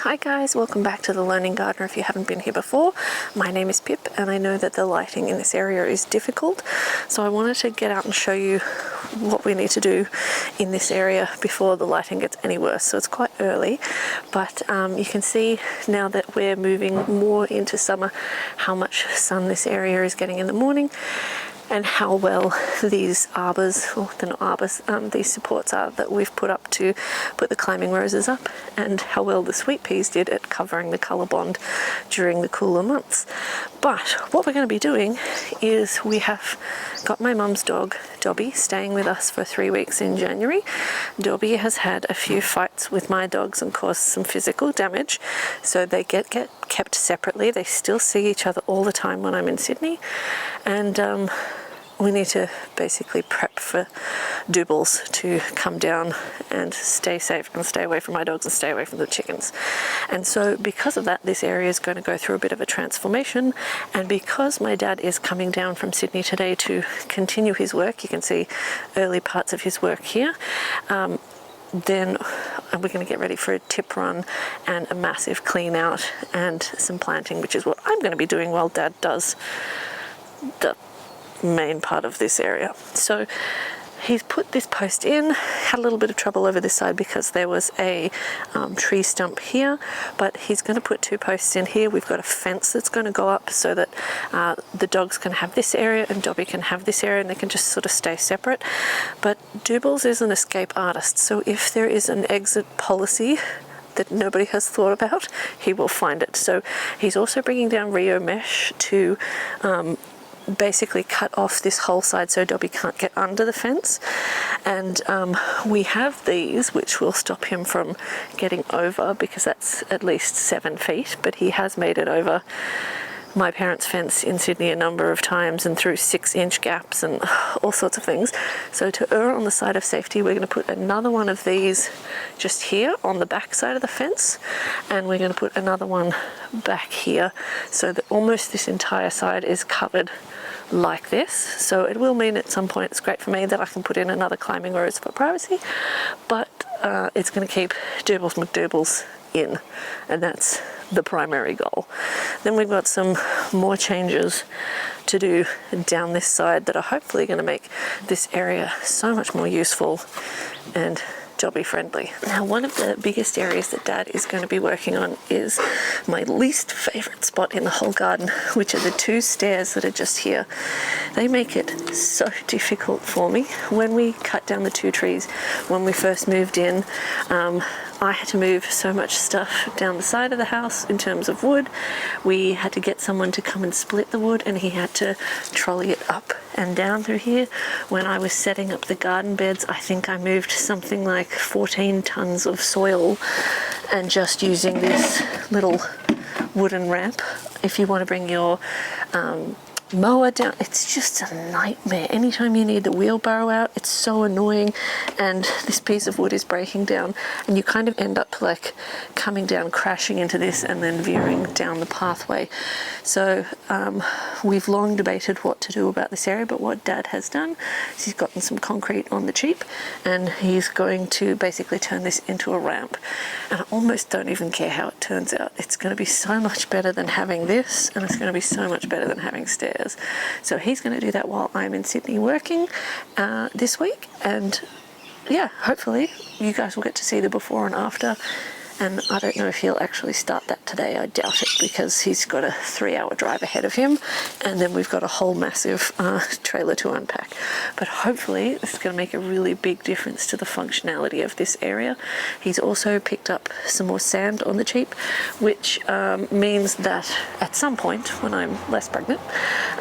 Hi guys, welcome back to The Learning Gardener. If you haven't been here before, my name is Pip and I know that the lighting in this area is difficult, so I wanted to get out and show you what we need to do in this area before the lighting gets any worse. So it's quite early, but you can see now that we're moving more into summer how much sun this area is getting in the morning, and how well these arbors, or they're not arbors, these supports are that we've put up to put the climbing roses up, and how well the sweet peas did at covering the colour bond during the cooler months. But what we're going to be doing is we have got my mum's dog, Dobby, staying with us for 3 weeks in January. Dobby has had a few fights with my dogs and caused some physical damage, so they get kept separately. They still see each other all the time when I'm in Sydney, and we need to basically prep for Doobles to come down and stay safe and stay away from my dogs and stay away from the chickens. And so because of that, this area is going to go through a bit of a transformation. And because my dad is coming down from Sydney today to continue his work, you can see early parts of his work here, then we're going to get ready for a tip run and a massive clean out and some planting, which is what I'm going to be doing while Dad does the main part of this area. So he's put this post in, had a little bit of trouble over this side because there was a tree stump here, but he's going to put 2 posts in here. We've got a fence that's going to go up so that the dogs can have this area and Dobby can have this area, and they can just sort of stay separate. But Doobles is an escape artist, so if there is an exit policy that nobody has thought about, he will find it. So he's also bringing down Rio mesh to basically cut off this whole side so Dobby can't get under the fence. And we have these which will stop him from getting over, because that's at least 7 feet, but he has made it over my parents' fence in Sydney a number of times and through 6-inch gaps and all sorts of things. So to err on the side of safety, we're going to put another one of these just here on the back side of the fence, and we're going to put another one back here so that almost this entire side is covered like this. So it will mean at some point, it's great for me that I can put in another climbing rose for privacy, but it's going to keep Doobles McDoobles in, and that's the primary goal. Then we've got some more changes to do down this side that are hopefully going to make this area so much more useful and Dobby friendly. Now, one of the biggest areas that Dad is going to be working on is my least favourite spot in the whole garden, which are the 2 stairs that are just here. They make it so difficult for me. When we cut down the 2 trees, when we first moved in, I had to move so much stuff down the side of the house in terms of wood. We had to get someone to come and split the wood, and he had to trolley it up and down through here. When I was setting up the garden beds, I think I moved something like 14 tons of soil, and just using this little wooden ramp. If you want to bring your mower down, it's just a nightmare. Anytime you need the wheelbarrow out, it's so annoying, and this piece of wood is breaking down, and you kind of end up like coming down, crashing into this, and then veering down the pathway. So we've long debated what to do about this area, but what Dad has done is he's gotten some concrete on the cheap, and he's going to basically turn this into a ramp. And I almost don't even care how it turns out. It's going to be so much better than having this, and it's going to be so much better than having stairs. So he's going to do that while I'm in Sydney working this week, and yeah, hopefully you guys will get to see the before and after. And I don't know if he'll actually start that today. I doubt it, because he's got a 3-hour drive ahead of him, and then we've got a whole massive trailer to unpack. But hopefully this is going to make a really big difference to the functionality of this area. He's also picked up some more sand on the cheap, which means that at some point when I'm less pregnant,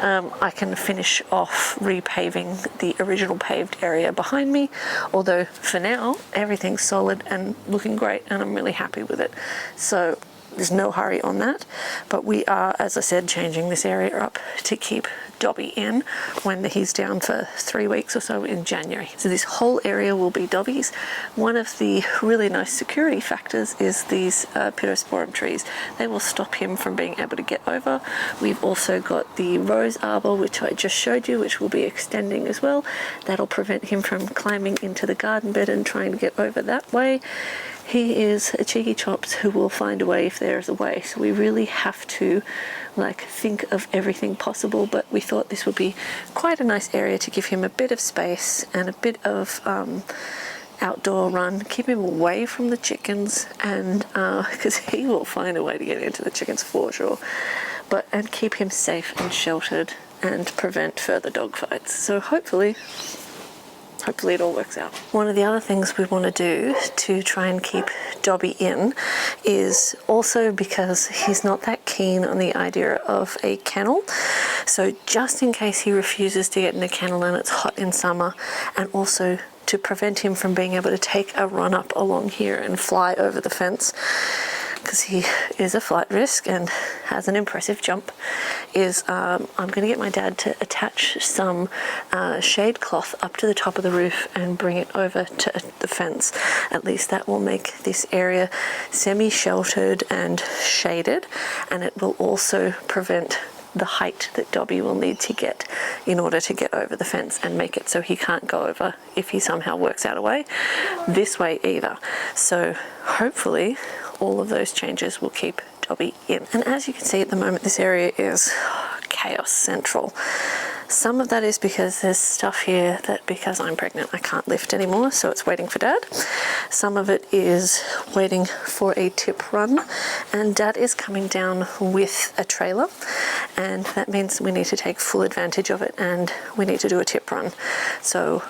I can finish off repaving the original paved area behind me. Although for now everything's solid and looking great, and I'm really happy with it. So there's no hurry on that, but we are, as I said, changing this area up to keep Dobby in when he's down for 3 weeks or so in January. So this whole area will be Dobby's. One of the really nice security factors is these Pittosporum trees. They will stop him from being able to get over. We've also got the rose arbor, which I just showed you, which will be extending as well. That'll prevent him from climbing into the garden bed and trying to get over that way. he is a cheeky chops who will find a way if there is a way. So we really have to like think of everything possible, but we thought this would be quite a nice area to give him a bit of space and a bit of outdoor run, keep him away from the chickens, and because he will find a way to get into the chickens for sure, and keep him safe and sheltered and prevent further dog fights. So hopefully it all works out. One of the other things we want to do to try and keep Dobby in is also because he's not that keen on the idea of a kennel. So just in case he refuses to get in a kennel and it's hot in summer, and also to prevent him from being able to take a run up along here and fly over the fence, because he is a flight risk and has an impressive jump, is I'm going to get my dad to attach some shade cloth up to the top of the roof and bring it over to the fence. At least that will make this area semi-sheltered and shaded, and it will also prevent the height that Dobby will need to get in order to get over the fence, and make it so he can't go over if he somehow works out a way this way either. So hopefully all of those changes will keep Dobby in. And as you can see at the moment, this area is chaos central. Some of that is because there's stuff here that, because I'm pregnant, I can't lift anymore, so it's waiting for Dad. Some of it is waiting for a tip run, and Dad is coming down with a trailer, and that means we need to take full advantage of it, and we need to do a tip run. So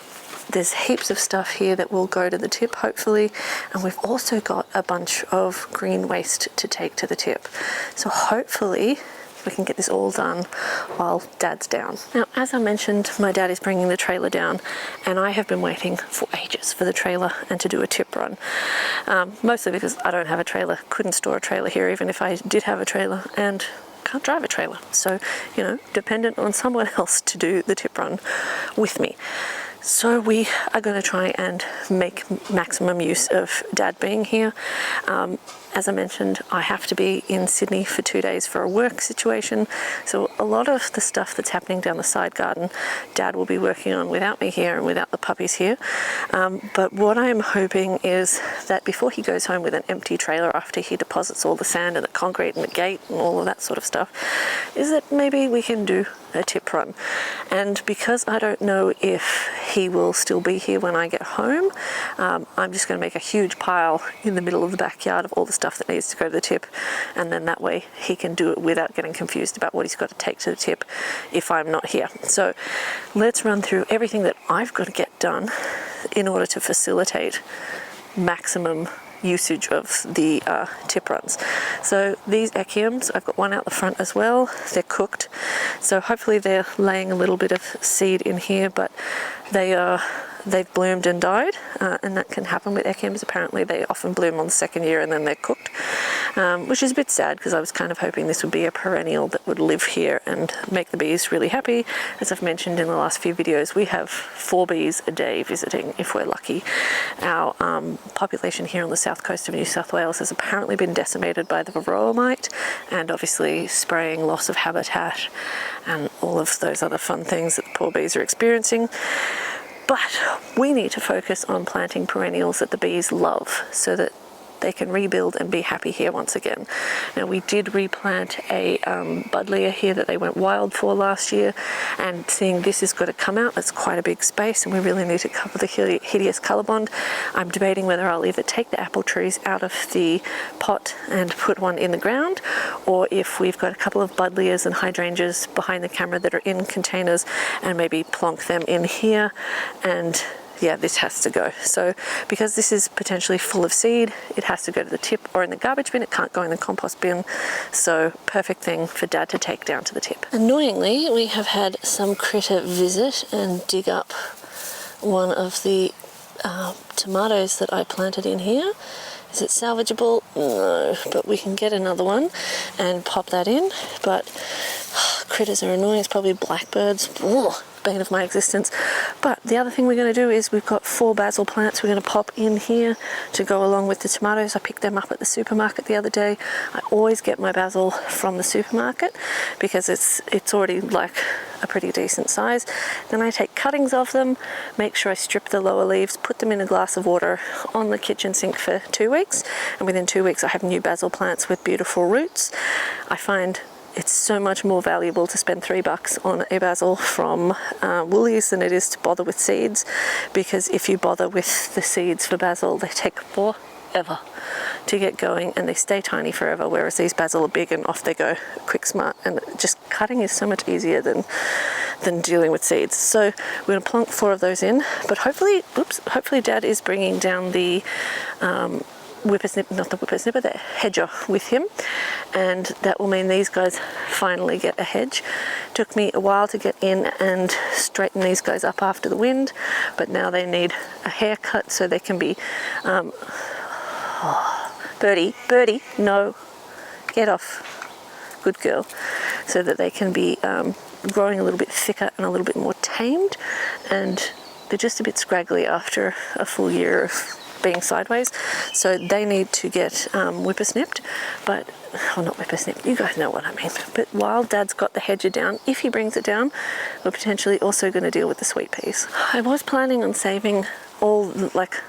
there's heaps of stuff here that will go to the tip, hopefully, and we've also got a bunch of green waste to take to the tip. So hopefully we can get this all done while Dad's down. Now, as I mentioned, my dad is bringing the trailer down, and I have been waiting for ages for the trailer and to do a tip run. Mostly because I don't have a trailer, couldn't store a trailer here even if I did have a trailer, and can't drive a trailer. So, you know, dependent on someone else to do the tip run with me. So we are going to try and make maximum use of Dad being here. As I mentioned, I have to be in Sydney for 2 days for a work situation. So a lot of the stuff that's happening down the side garden, Dad will be working on without me here and without the puppies here. But what I'm hoping is that before he goes home with an empty trailer, after he deposits all the sand and the concrete and the gate and all of that sort of stuff, is that maybe we can do a tip run. And because I don't know if he will still be here when I get home, I'm just going to make a huge pile in the middle of the backyard of all the stuff that needs to go to the tip, and then that way he can do it without getting confused about what he's got to take to the tip if I'm not here. So let's run through everything that I've got to get done in order to facilitate maximum usage of the tip runs. So these echiums, I've got one out the front as well. They're cooked, so hopefully they're laying a little bit of seed in here, but they've bloomed and died, and that can happen with echiums. Apparently they often bloom on the second year and then they're cooked, which is a bit sad because I was kind of hoping this would be a perennial that would live here and make the bees really happy. As I've mentioned in the last few videos, we have 4 bees a day visiting if we're lucky. Our population here on the south coast of New South Wales has apparently been decimated by the varroa mite, and obviously spraying, loss of habitat, and all of those other fun things that the poor bees are experiencing. But we need to focus on planting perennials that the bees love so that they can rebuild and be happy here once again. Now, we did replant a buddleia here that they went wild for last year, and seeing this has got to come out, it's quite a big space, and we really need to cover the hideous colour bond. I'm debating whether I'll either take the apple trees out of the pot and put one in the ground, or if we've got a couple of buddleias and hydrangeas behind the camera that are in containers, and maybe plonk them in here. And yeah, this has to go. So because this is potentially full of seed, it has to go to the tip or in the garbage bin. It can't go in the compost bin. So perfect thing for Dad to take down to the tip. Annoyingly, we have had some critter visit and dig up one of the tomatoes that I planted in here. Is it salvageable? No, but we can get another one and pop that in. But critters are annoying. It's probably blackbirds. Ugh, bane of my existence. But the other thing we're going to do is we've got 4 basil plants we're going to pop in here to go along with the tomatoes. I picked them up at the supermarket the other day. I always get my basil from the supermarket because it's already like a pretty decent size. Then I take cuttings of them, make sure I strip the lower leaves, put them in a glass of water on the kitchen sink for 2 weeks, and within 2 weeks I have new basil plants with beautiful roots. I find it's so much more valuable to spend $3 on a basil from Woolies than it is to bother with seeds, because if you bother with the seeds for basil, they take forever to get going and they stay tiny forever, whereas these basil are big and off they go quick, smart, and just cutting is so much easier than dealing with seeds. So we're going to plonk 4 of those in, but hopefully Dad is bringing down the whippersnipper, the hedger with him, and that will mean these guys finally get a hedge. Took me a while to get in and straighten these guys up after the wind, but now they need a haircut so they can be Birdie, no, get off, good girl, so that they can be growing a little bit thicker and a little bit more tamed, and they're just a bit scraggly after a full year of being sideways, so they need to get whippersnipped, but, well, not whippersnipped, you guys know what I mean. But while Dad's got the hedger down, if he brings it down, we're potentially also going to deal with the sweet peas. I was planning on saving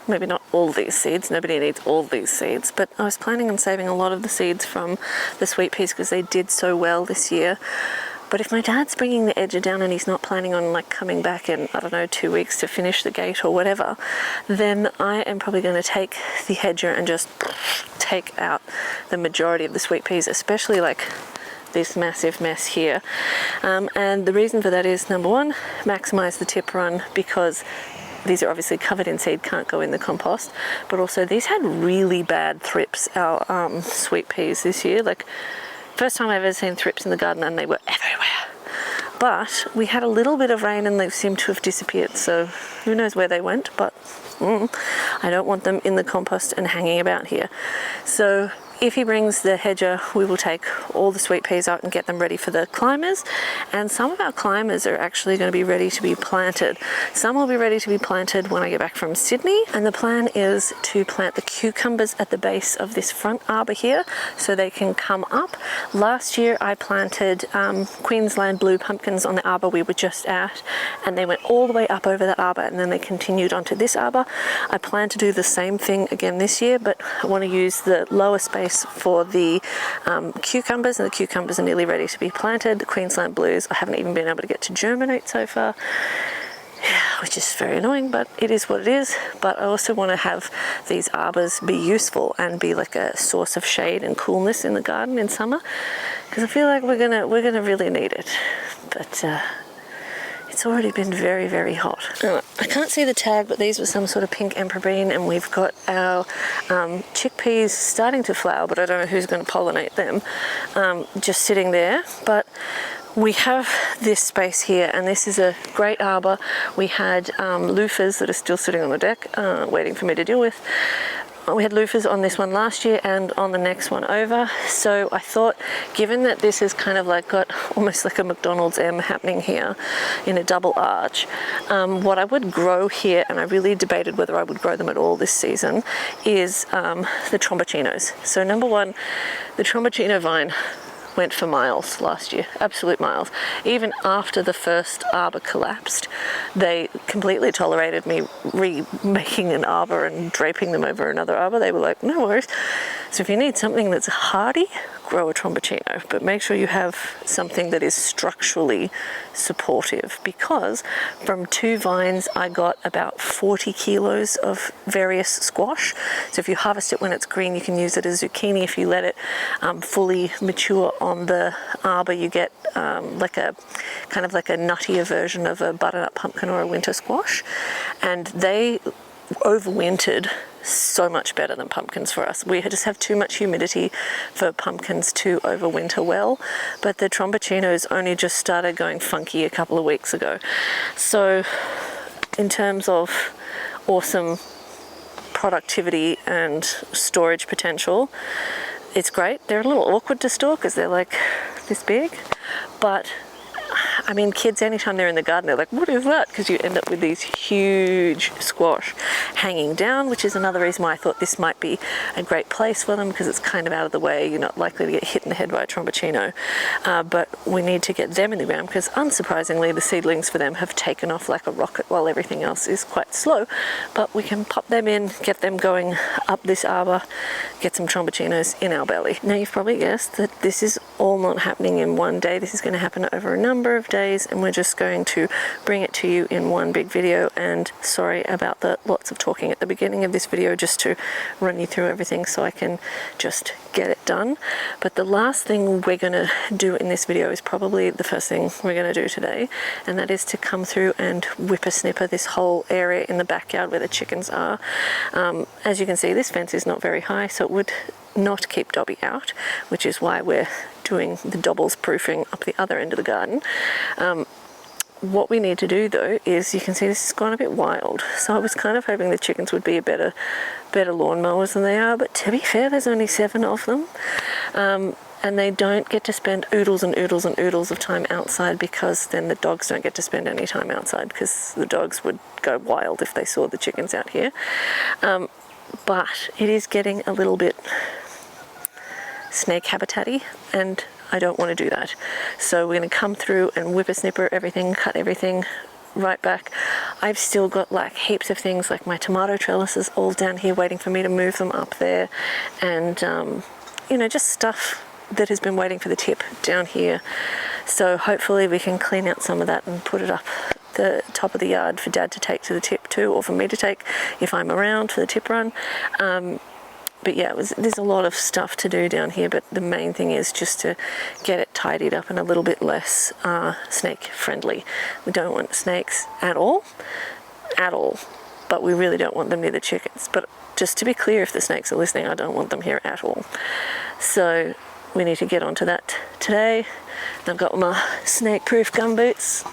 maybe not all these seeds, nobody needs all these seeds, but I was planning on saving a lot of the seeds from the sweet peas because they did so well this year. But if my dad's bringing the edger down and he's not planning on coming back in, I don't know, 2 weeks to finish the gate or whatever, then I am probably going to take the hedger and just take out the majority of the sweet peas, especially this massive mess here. And the reason for that is, number one, maximize the tip run, because these are obviously covered in seed, can't go in the compost, but also these had really bad thrips, our sweet peas this year. First time I've ever seen thrips in the garden, and they were everywhere. But we had a little bit of rain and they seemed to have disappeared, so who knows where they went, but I don't want them in the compost and hanging about here. So if he brings the hedger, we will take all the sweet peas out and get them ready for the climbers. And some of our climbers are actually going to be ready to be planted. Some will be ready to be planted when I get back from Sydney. And the plan is to plant the cucumbers at the base of this front arbor here so they can come up. Last year I planted Queensland blue pumpkins on the arbor we were just at, and they went all the way up over that arbor and then they continued onto this arbor. I plan to do the same thing again this year, but I want to use the lower space for the cucumbers, and the cucumbers are nearly ready to be planted. The Queensland blues I haven't even been able to get to germinate so far, which is very annoying, but it is what it is. But I also want to have these arbors be useful and be like a source of shade and coolness in the garden in summer, because I feel like we're gonna really need it. But it's already been very, very hot. I can't see the tag, but these were some sort of pink emperor bean, and we've got our chickpeas starting to flower, but I don't know who's going to pollinate them, just sitting there. But we have this space here, and this is a great arbor. We had loofahs that are still sitting on the deck, waiting for me to deal with. We had loofahs on this one last year and on the next one over. So I thought, given that this is kind of got almost like a McDonald's M happening here in a double arch, what I would grow here, and I really debated whether I would grow them at all this season, is the tromboncinos. So number one, the tromboncino vine went for miles last year, absolute miles. Even after the first arbor collapsed, they completely tolerated me remaking an arbor and draping them over another arbor. They were like, no worries. So if you need something that's hardy, grow a tromboncino, but make sure you have something that is structurally supportive, because from 2 vines I got about 40 kilos of various squash. So if you harvest it when it's green, you can use it as zucchini. If you let it fully mature on the arbor, you get like a nuttier version of a butternut pumpkin or a winter squash, and they overwintered so much better than pumpkins for us. We just have too much humidity for pumpkins to overwinter well, but the tromboncinos only just started going funky a couple of weeks ago. So in terms of awesome productivity and storage potential, it's great. They're a little awkward to store because they're like this big, but I mean, kids, anytime they're in the garden, they're like, what is that? Because you end up with these huge squash hanging down, which is another reason why I thought this might be a great place for them, because it's kind of out of the way. You're not likely to get hit in the head by a tromboncino. But we need to get them in the ground because, unsurprisingly, the seedlings for them have taken off like a rocket while everything else is quite slow. But we can pop them in, get them going up this arbor, get some tromboncinos in our belly. Now, you've probably guessed that this is all not happening in one day. This is going to happen over a number of days, and we're just going to bring it to you in one big video. And sorry about the lots of talking at the beginning of this video, just to run you through everything so I can just get it done. But the last thing we're going to do in this video is probably the first thing we're going to do today, and that is to come through and whippersnipper this whole area in the backyard where the chickens are. As you can see, this fence is not very high, so it would not keep Dobby out, which is why we're doing the doubles proofing up the other end of the garden. What we need to do though is, you can see this has gone a bit wild, so I was kind of hoping the chickens would be a better lawnmowers than they are, but to be fair, there's only 7 of them, and they don't get to spend oodles and oodles and oodles of time outside, because then the dogs don't get to spend any time outside, because the dogs would go wild if they saw the chickens out here. But it is getting a little bit snake habitat-y, and I don't want to do that. So we're going to come through and whippersnipper everything, cut everything right back. I've still got like heaps of things, like my tomato trellises all down here waiting for me to move them up there, and you know, just stuff that has been waiting for the tip down here. So hopefully we can clean out some of that and put it up the top of the yard for Dad to take to the tip too, or for me to take if I'm around for the tip run. But yeah, there's a lot of stuff to do down here, but the main thing is just to get it tidied up and a little bit less snake friendly. We don't want snakes at all, but we really don't want them near the chickens. But just to be clear, if the snakes are listening, I don't want them here at all. So we need to get onto that today. I've got my snake-proof gumboots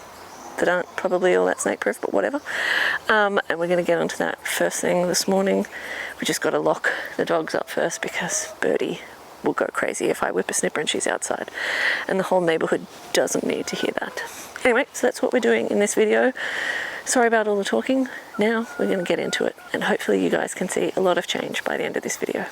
that aren't probably all that snake-proof, but whatever. And we're going to get onto that first thing this morning. We just got to lock the dogs up first, because Birdie will go crazy if I whippersnipper and she's outside. And the whole neighbourhood doesn't need to hear that. Anyway, so that's what we're doing in this video. Sorry about all the talking. Now we're going to get into it, and hopefully you guys can see a lot of change by the end of this video.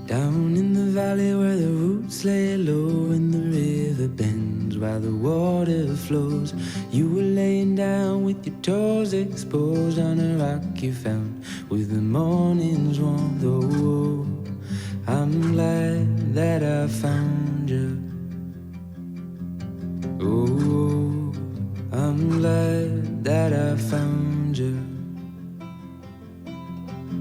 Down in the valley where the roots lay low and the river bends while the water flows, you were laying down with your toes exposed on a rock you found with the morning's warmth. Oh, I'm glad that I found you. Oh, I'm glad that I found you.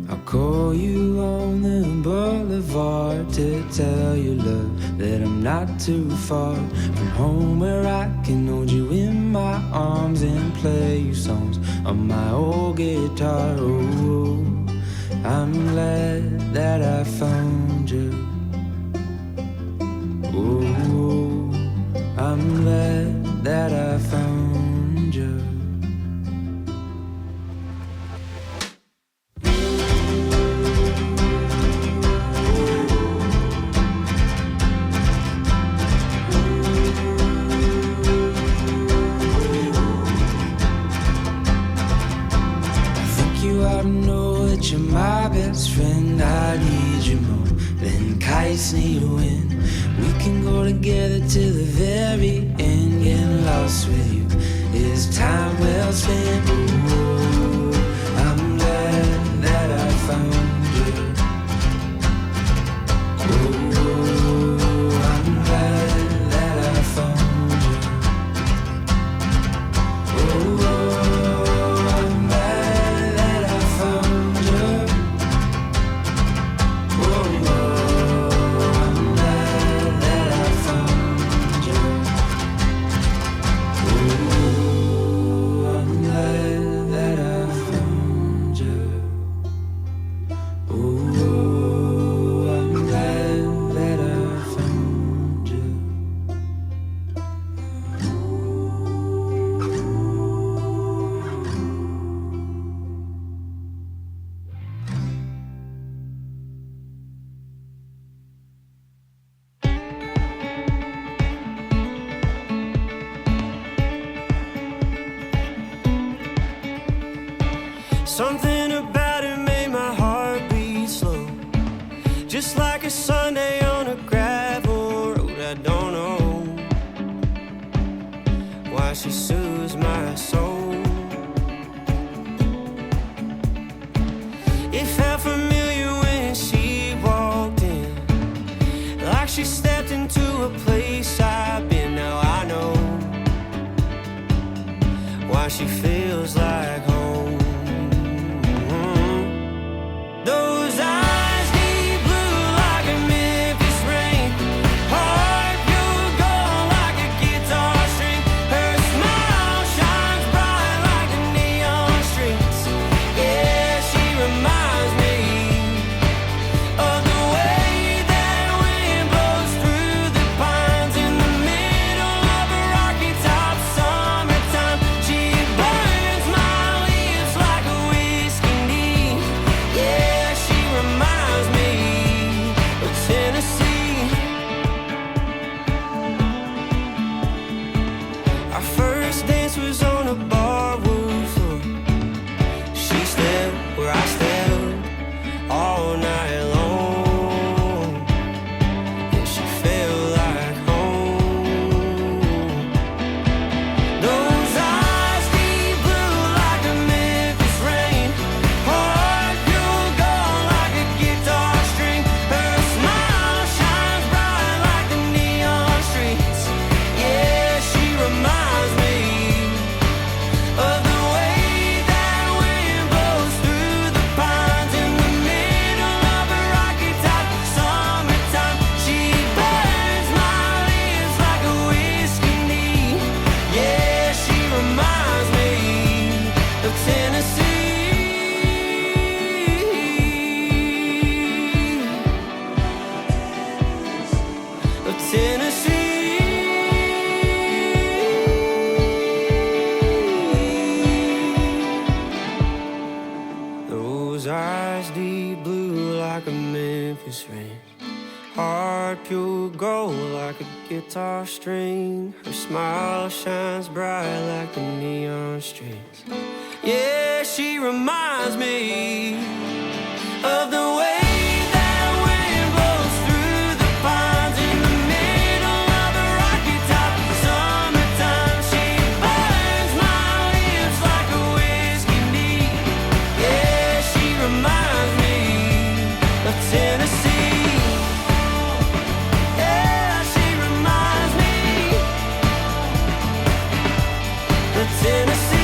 I'll call you on the boulevard to tell you, love, that I'm not too far from home, where I can hold you in my arms and play you songs on my old guitar. Oh, I'm glad that I found you. Oh, I'm glad that I found you. You're my best friend, I need you more than kites need wind. We can go together to the very end. Getting lost with you is time well spent. Ooh, I'm glad that I found you. Ooh, I'm glad that I found you. Ooh, I'm Something about it made my heart beat slow, just like a Sunday on a gravel road. I don't know why she soothes my soul. It felt familiar when she walked in, like she stepped into a place I've been. Now I know why she feels like home. Those eyes deep blue like a Memphis rain, heart pure gold like a guitar string. Her smile shines bright like the neon streets. Yeah, she reminds me of the way that wind blows through the pines in the middle of a rocky top summertime. She burns my lips like a whiskey neat. Yeah, she reminds me of Tennessee. Our first dance was on a barroom floor. She stepped where I stepped all night long, and she felt like home. Those eyes deep blue like a Memphis rain, heart pure gold like a guitar string. Her smile shines bright like the neon streets. Yeah, she reminds me of the way that wind blows through the pines in the middle of a rocky top summertime. She burns my lips like a whiskey neat. Yeah, she reminds me of Tennessee, of Tennessee. Those eyes deep blue like a Memphis rain, heart pure gold like a guitar string. Her smile shines bright like the neon streets. Yeah, she reminds me of the way that wind blows through the pines in the middle of a rocky top summertime. She burns my lips like a whiskey neat. Yeah, she reminds me of Tennessee. Yeah, she reminds me of Tennessee.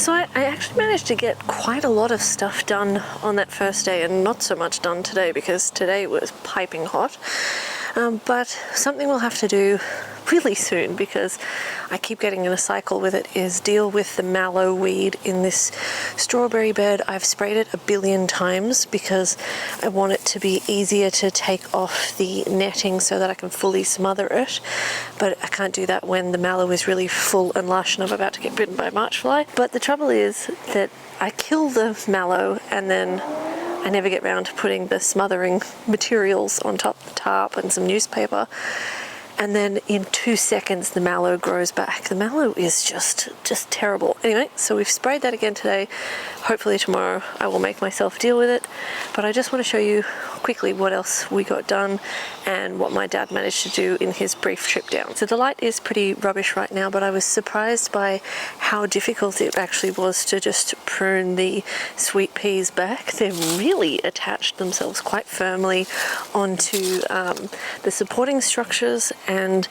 So I actually managed to get quite a lot of stuff done on that first day, and not so much done today because today was piping hot. But something we'll have to do really soon, because I keep getting in a cycle with it, is deal with the mallow weed in this strawberry bed. I've sprayed it 1 billion times because I want it to be easier to take off the netting so that I can fully smother it, but I can't do that when the mallow is really full and lush and I'm about to get bitten by a march fly. But the trouble is that I kill the mallow and then I never get round to putting the smothering materials on top of the tarp and some newspaper. And then in 2 seconds the mallow grows back. The mallow is just terrible. Anyway, so we've sprayed that again today. Hopefully tomorrow I will make myself deal with it. But I just want to show you quickly what else we got done and what my dad managed to do in his brief trip down. So the light is pretty rubbish right now, but I was surprised by how difficult it actually was to just prune the sweet peas back. They've really attached themselves quite firmly onto the supporting structures, and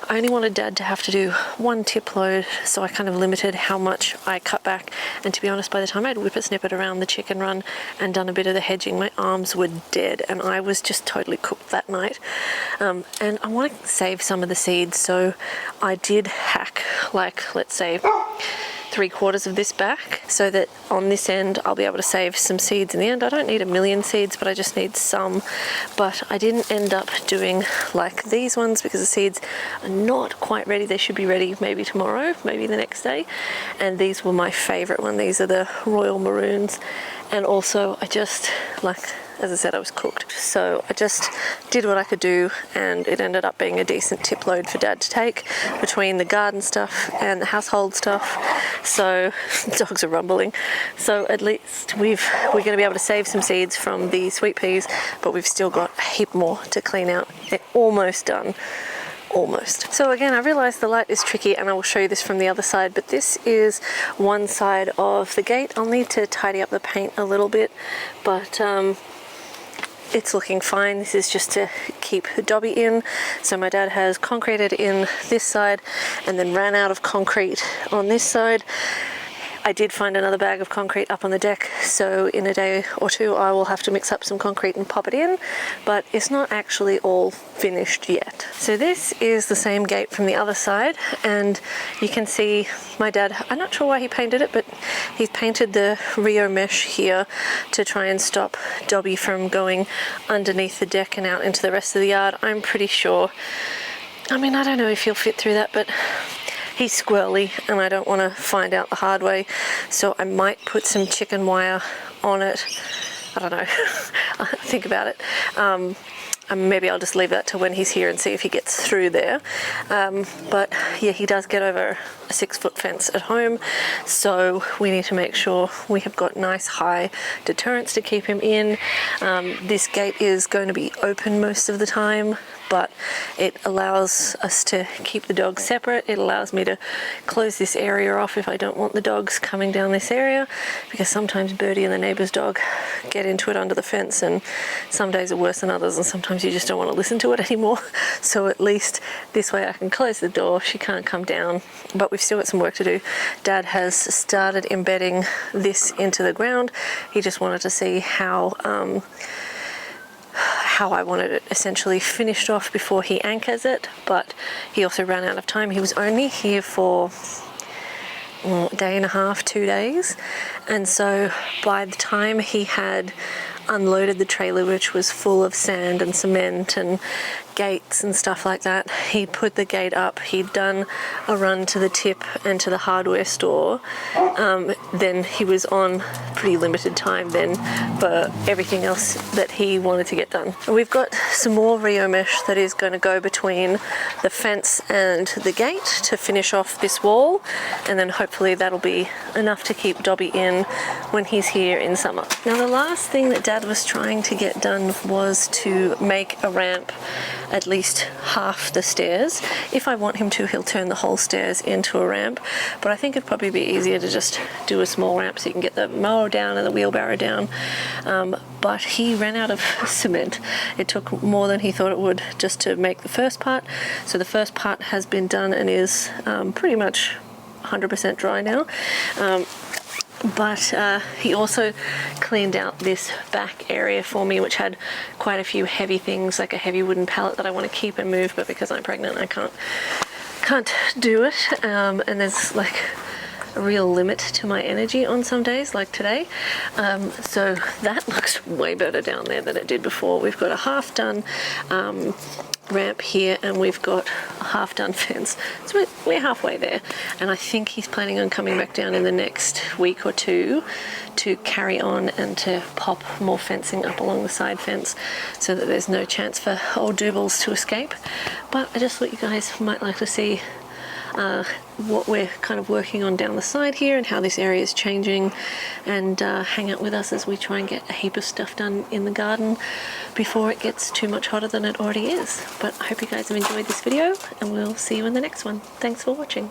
I only wanted Dad to have to do 1 tip load, so I kind of limited how much I cut back. And to be honest, by the time I'd whippet-snippet around the chicken run and done a bit of the hedging, my arms were dead and I was just totally cooked that night. And I want to save some of the seeds, so I did hack, like, let's say 3/4 of this back, so that on this end I'll be able to save some seeds in the end. I don't need 1 million seeds, but I just need some. But I didn't end up doing like these ones because the seeds are not quite ready. They should be ready maybe tomorrow, maybe the next day. And these were my favorite one. These are the Royal Maroons. And also I just, like, as I said, I was cooked. So I just did what I could do, and it ended up being a decent tip load for Dad to take between the garden stuff and the household stuff. So dogs are rumbling. So at least we're going to be able to save some seeds from the sweet peas, but we've still got a heap more to clean out. They're almost done. Almost. So again, I realize the light is tricky and I will show you this from the other side, but this is one side of the gate. I'll need to tidy up the paint a little bit, but it's looking fine. This is just to keep Dobby in. So my dad has concreted in this side and then ran out of concrete on this side. I did find another bag of concrete up on the deck, so in a day or two I will have to mix up some concrete and pop it in, but it's not actually all finished yet. So this is the same gate from the other side, and you can see my dad, I'm not sure why he painted it, but he's painted the Rio mesh here to try and stop Dobby from going underneath the deck and out into the rest of the yard. I'm pretty sure, I mean, I don't know if he'll fit through that, but he's squirrely and I don't want to find out the hard way, so I might put some chicken wire on it. I don't know. Think about it. Maybe I'll just leave that to when he's here and see if he gets through there. But yeah, he does get over a 6-foot fence at home, so we need to make sure we have got nice high deterrents to keep him in. This gate is going to be open most of the time, but it allows us to keep the dogs separate. It allows me to close this area off if I don't want the dogs coming down this area, because sometimes Birdie and the neighbour's dog get into it under the fence, and some days are worse than others, and sometimes you just don't want to listen to it anymore. So at least this way I can close the door, she can't come down, but we've still got some work to do. Dad has started embedding this into the ground. He just wanted to see how I wanted it essentially finished off before he anchors it, but he also ran out of time. He was only here for a day and a half, 2 days, and so by the time he had unloaded the trailer, which was full of sand and cement and gates and stuff like that, he'd put the gate up, he'd done a run to the tip and to the hardware store, then he was on pretty limited time then for everything else that he wanted to get done. And we've got some more Rio mesh that is going to go between the fence and the gate to finish off this wall, and then hopefully that'll be enough to keep Dobby in when he's here in summer. Now the last thing that Dad was trying to get done was to make a ramp at least half the stairs. If I want him to, he'll turn the whole stairs into a ramp, but I think it'd probably be easier to just do a small ramp so you can get the mower down and the wheelbarrow down. But he ran out of cement. It took more than he thought it would just to make the first part. So the first part has been done and is pretty much 100% dry now. But he also cleaned out this back area for me, which had quite a few heavy things, like a heavy wooden pallet that I want to keep and move, but because I'm pregnant I can't do it. And there's like a real limit to my energy on some days, like today. So that looks way better down there than it did before. We've got a half done ramp here, and we've got a half done fence, so we're halfway there. And I think he's planning on coming back down in the next week or two to carry on and to pop more fencing up along the side fence so that there's no chance for old Doobles to escape. But I just thought you guys might like to see what we're kind of working on down the side here and how this area is changing, and hang out with us as we try and get a heap of stuff done in the garden before it gets too much hotter than it already is. But I hope you guys have enjoyed this video, and we'll see you in the next one. Thanks for watching.